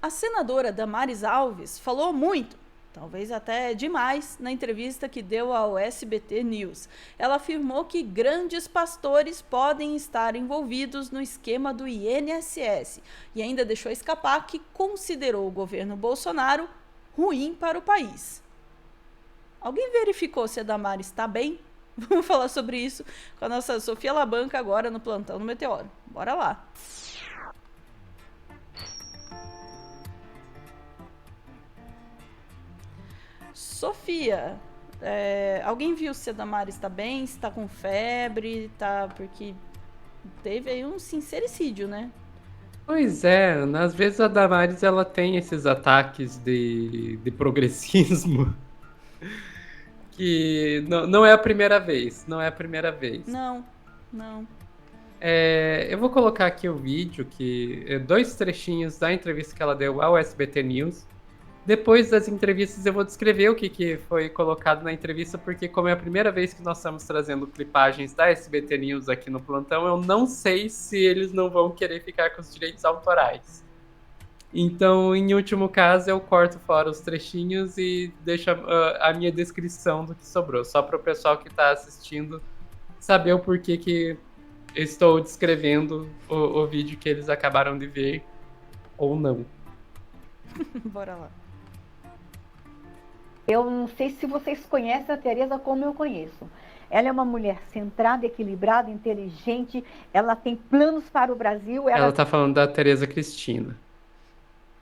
A senadora Damares Alves falou muito, talvez até demais, na entrevista que deu ao SBT News. Ela afirmou que grandes pastores podem estar envolvidos no esquema do INSS e ainda deixou escapar que considerou o governo Bolsonaro ruim para o país. Alguém verificou se a Damares está bem? Vamos falar sobre isso com a nossa Sofia Labanca agora no Plantão no Meteoro. Bora lá! Sofia, alguém viu se a Damares está bem, se está com febre, tá? Porque teve aí um sincericídio, né? Pois é, Ana, às vezes a Damares ela tem esses ataques de progressismo que não é a primeira vez, não é a primeira vez. Não, não. Eu vou colocar aqui o vídeo, dois trechinhos da entrevista que ela deu ao SBT News. Depois das entrevistas eu vou descrever o que foi colocado na entrevista, porque como é a primeira vez que nós estamos trazendo clipagens da SBT News aqui no plantão, eu não sei se eles não vão querer ficar com os direitos autorais. Então, em último caso, eu corto fora os trechinhos e deixo a minha descrição do que sobrou, só para o pessoal que está assistindo saber o porquê que eu estou descrevendo o vídeo que eles acabaram de ver ou não. Bora lá. Eu não sei se vocês conhecem a Tereza como eu conheço. Ela é uma mulher centrada, equilibrada, inteligente, ela tem planos para o Brasil, Ela ela tá falando da Tereza Cristina.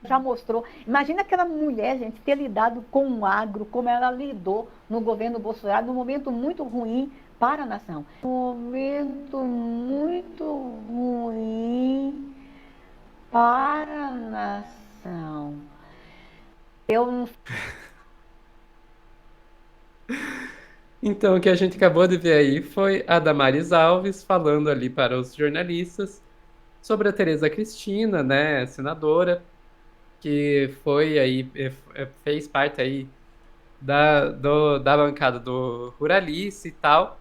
já mostrou. Imagina aquela mulher, gente, ter lidado com o agro, como ela lidou no governo Bolsonaro, num momento muito ruim para a nação. Um momento muito ruim para a nação. Eu não Então, o que a gente acabou de ver aí foi a Damares Alves falando ali para os jornalistas sobre a Tereza Cristina, né, senadora, que foi aí, fez parte aí da bancada do Ruralice e tal,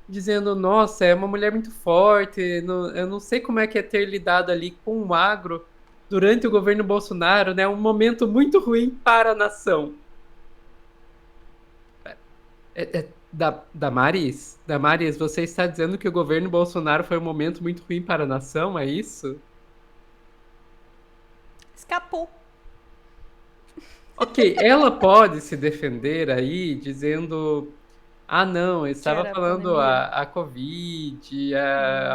dizendo, nossa, é uma mulher muito forte, eu não sei como é que é ter lidado ali com o agro durante o governo Bolsonaro, né, um momento muito ruim para a nação. Damares, você está dizendo que o governo Bolsonaro foi um momento muito ruim para a nação, é isso? Escapou. Ok, ela pode se defender aí dizendo, ah não, eu Que estava era a falando pandemia. a Covid,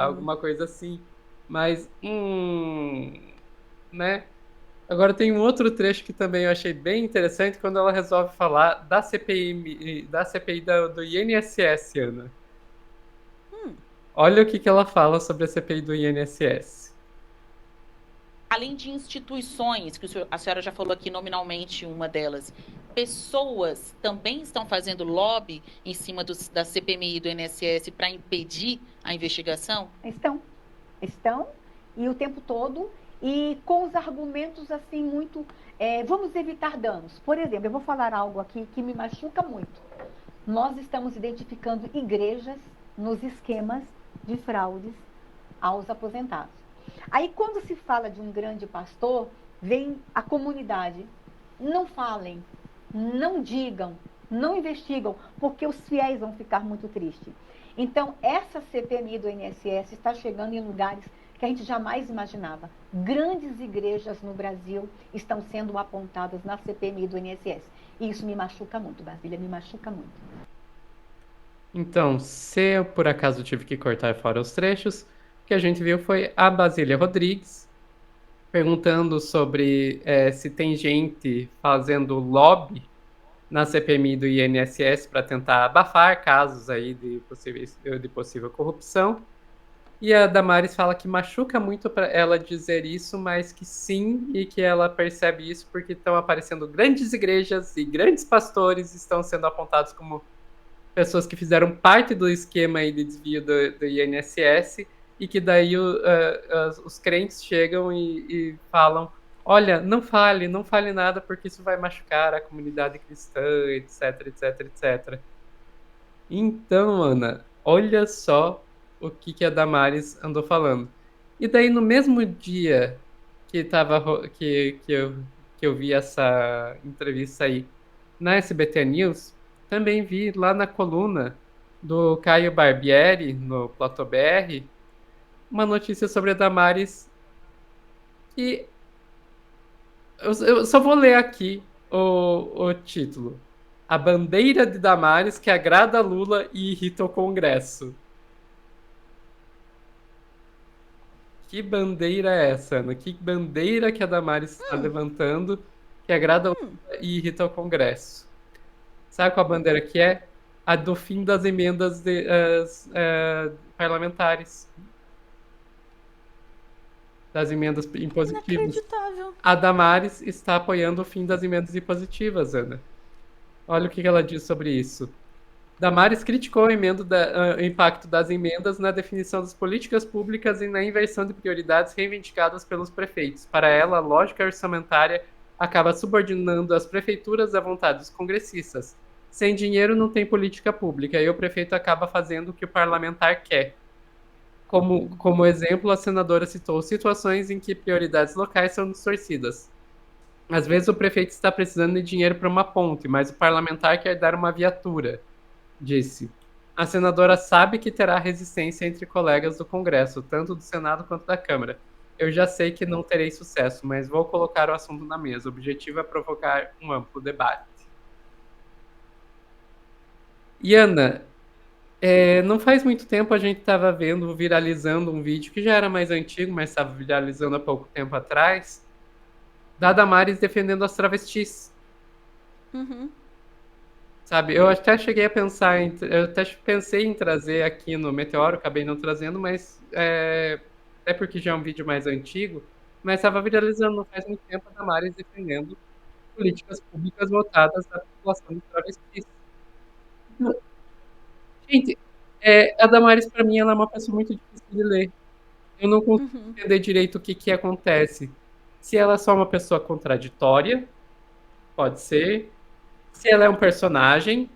alguma coisa assim, mas, né? Agora tem um outro trecho que também eu achei bem interessante quando ela resolve falar da CPI do INSS, Ana. Olha o que ela fala sobre a CPI do INSS. Além de instituições, que a senhora já falou aqui nominalmente uma delas, pessoas também estão fazendo lobby em cima da CPMI e do INSS para impedir a investigação? estão, e o tempo todo, e com os argumentos assim muito, vamos evitar danos. Por exemplo, eu vou falar algo aqui que me machuca muito. Nós estamos identificando igrejas nos esquemas de fraudes aos aposentados. Aí, quando se fala de um grande pastor, vem a comunidade. Não falem, não digam, não investigam, porque os fiéis vão ficar muito tristes. Então, essa CPMI do INSS está chegando em lugares que a gente jamais imaginava. Grandes igrejas no Brasil estão sendo apontadas na CPMI do INSS. E isso me machuca muito, Basília, me machuca muito. Então, se eu por acaso tive que cortar fora os trechos, o que a gente viu foi a Basília Rodrigues perguntando sobre se tem gente fazendo lobby na CPMI do INSS para tentar abafar casos aí de possível corrupção. E a Damares fala que machuca muito para ela dizer isso, mas que sim, e que ela percebe isso porque estão aparecendo grandes igrejas e grandes pastores estão sendo apontados como pessoas que fizeram parte do esquema aí de desvio do INSS e que daí os crentes chegam e falam, olha, não fale nada porque isso vai machucar a comunidade cristã, etc, etc, etc. Então, Ana, olha só o que a Damares andou falando. E daí, no mesmo dia que eu vi essa entrevista aí na SBT News, também vi lá na coluna do Caio Barbieri, no Platô BR, uma notícia sobre a Damares que eu só vou ler aqui o título. A bandeira de Damares que agrada a Lula e irrita o Congresso. Que bandeira é essa, Ana? Que bandeira que a Damares está levantando que agrada a Lula e irrita o Congresso? Sabe qual a bandeira que é? A do fim das emendas parlamentares. Das emendas impositivas. Inacreditável. A Damares está apoiando o fim das emendas impositivas, Ana. Olha o que ela diz sobre isso. Damares criticou o impacto das emendas na definição das políticas públicas e na inversão de prioridades reivindicadas pelos prefeitos. Para ela, a lógica orçamentária acaba subordinando as prefeituras à vontade dos congressistas. Sem dinheiro não tem política pública e o prefeito acaba fazendo o que o parlamentar quer. Como exemplo, a senadora citou situações em que prioridades locais são distorcidas. Às vezes o prefeito está precisando de dinheiro para uma ponte, mas o parlamentar quer dar uma viatura, disse. A senadora sabe que terá resistência entre colegas do Congresso, tanto do Senado quanto da Câmara. Eu já sei que não terei sucesso, mas vou colocar o assunto na mesa. O objetivo é provocar um amplo debate. E Ana, não faz muito tempo a gente estava viralizando um vídeo que já era mais antigo, mas estava viralizando há pouco tempo atrás, da Damares defendendo as travestis. Uhum. Sabe, eu até cheguei a pensar eu até pensei em trazer aqui no Meteoro, acabei não trazendo, mas é porque já é um vídeo mais antigo, mas estava viralizando não faz muito tempo a Damares defendendo políticas públicas voltadas à população de travestis. Gente, a Damares, para mim, ela é uma pessoa muito difícil de ler. Eu não consigo entender direito o que acontece. Se ela é só uma pessoa contraditória, pode ser. Se ela é um personagem.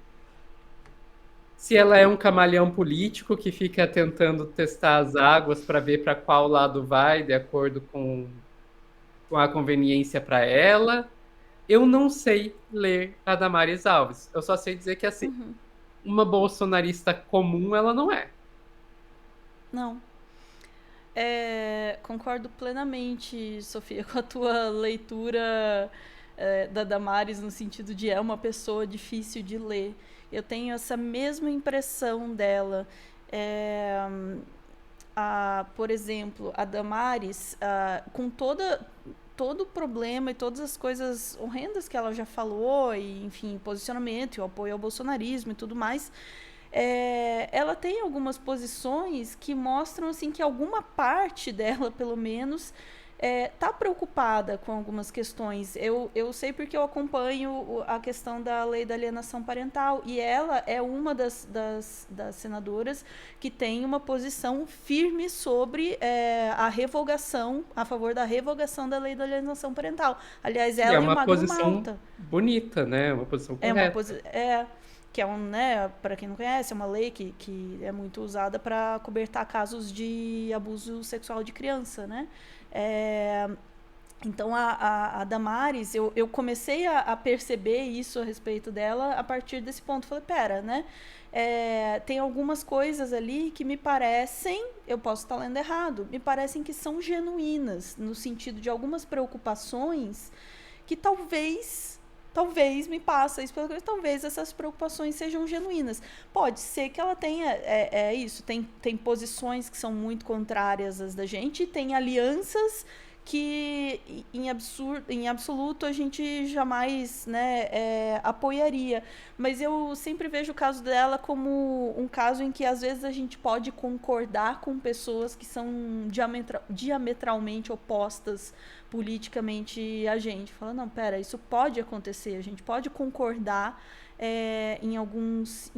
Se ela é um camaleão político que fica tentando testar as águas para ver para qual lado vai, de acordo com a conveniência para ela. Eu não sei ler a Damares Alves. Eu só sei dizer que, assim, uma bolsonarista comum ela não é. Não. Concordo plenamente, Sofia, com a tua leitura da Damares, no sentido de uma pessoa difícil de ler. Eu tenho essa mesma impressão dela. Por exemplo, a Damares, com todo o problema e todas as coisas horrendas que ela já falou, e, enfim, posicionamento, e o apoio ao bolsonarismo e tudo mais, ela tem algumas posições que mostram assim, que alguma parte dela, pelo menos, está preocupada com algumas questões. Eu sei porque eu acompanho a questão da lei da alienação parental, e ela é uma das senadoras que tem uma posição firme sobre a revogação, a favor da revogação da lei da alienação parental. Aliás, ela é e o uma Magno posição Malta. bonita, né? Uma posição correta. Que para quem não conhece, é uma lei que é muito usada para cobertar casos de abuso sexual de criança, né? Então, a Damares, eu comecei a perceber isso a respeito dela a partir desse ponto. Falei, pera, né? Tem algumas coisas ali que me parecem, eu posso estar lendo errado, me parecem que são genuínas, no sentido de algumas preocupações que talvez me passa isso pela cabeça, talvez essas preocupações sejam genuínas. Pode ser que ela tenha isso, tem posições que são muito contrárias às da gente, tem alianças que em absoluto a gente jamais, né, apoiaria. Mas eu sempre vejo o caso dela como um caso em que às vezes a gente pode concordar com pessoas que são diametralmente opostas politicamente a gente. Fala, não, pera, isso pode acontecer, a gente pode concordar em alguns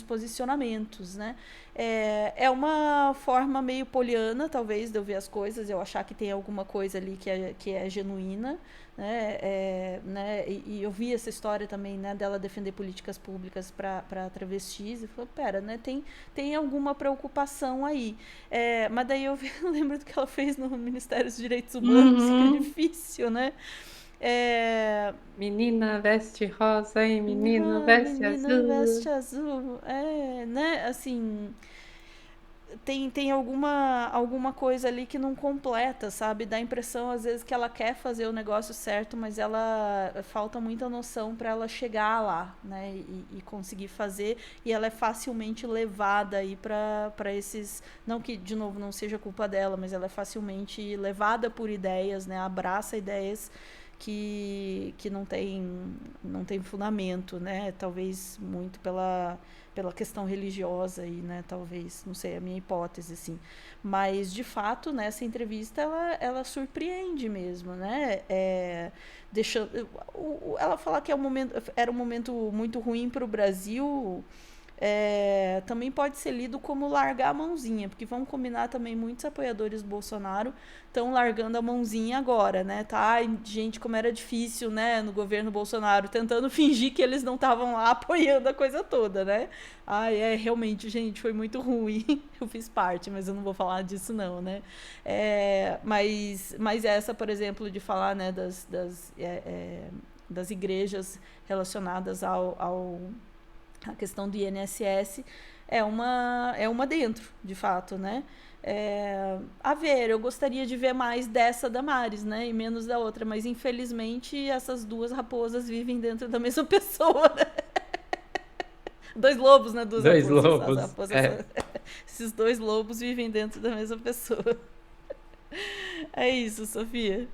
posicionamentos, né? É uma forma meio poliana, talvez, de eu ver as coisas, eu achar que tem alguma coisa ali que é genuína, né? E eu vi essa história também, né, dela defender políticas públicas para travestis, e falei, pera, né, tem alguma preocupação aí. Mas daí eu lembro do que ela fez no Ministério dos Direitos Humanos, que é difícil, né? Menina veste rosa e menino veste menina veste azul. azul. Né? Assim, tem alguma coisa ali que não completa, sabe? Dá a impressão, às vezes, que ela quer fazer o negócio certo, mas ela falta muita noção para ela chegar lá, né? E conseguir fazer. E ela é facilmente levada aí para esses... Não que, de novo, não seja culpa dela, mas ela é facilmente levada por ideias, né? Abraça ideias que não tem fundamento, né? Talvez muito pela questão religiosa aí, né? Talvez, não sei, a minha hipótese, assim. Mas, de fato, nessa entrevista, ela surpreende mesmo, né? Ela falar que era um momento muito ruim para o Brasil... também pode ser lido como largar a mãozinha, porque vamos combinar também, muitos apoiadores do Bolsonaro estão largando a mãozinha agora, né? Tá, ai, gente, como era difícil, né, no governo Bolsonaro, tentando fingir que eles não estavam lá apoiando a coisa toda, né? Ai, realmente, gente, foi muito ruim. Eu fiz parte, mas eu não vou falar disso não, né? Mas essa, por exemplo, de falar, né, das igrejas relacionadas a questão do INSS é uma dentro, de fato, né? A ver, eu gostaria de ver mais dessa Damares, né? E menos da outra, mas infelizmente essas duas raposas vivem dentro da mesma pessoa, né? Dois lobos, né? Duas Dois raposas. lobos. As raposas esses dois lobos vivem dentro da mesma pessoa. É isso, Sofia.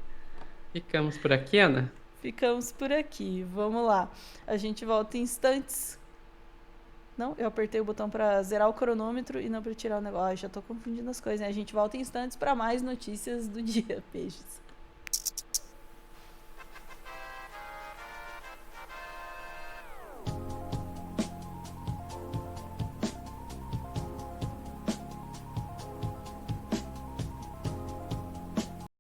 Ficamos por aqui, Ana? Ficamos por aqui. Vamos lá. A gente volta em instantes. Não, eu apertei o botão para zerar o cronômetro e não para tirar o negócio. Já tô confundindo as coisas, né? A gente volta em instantes para mais notícias do dia. Beijos.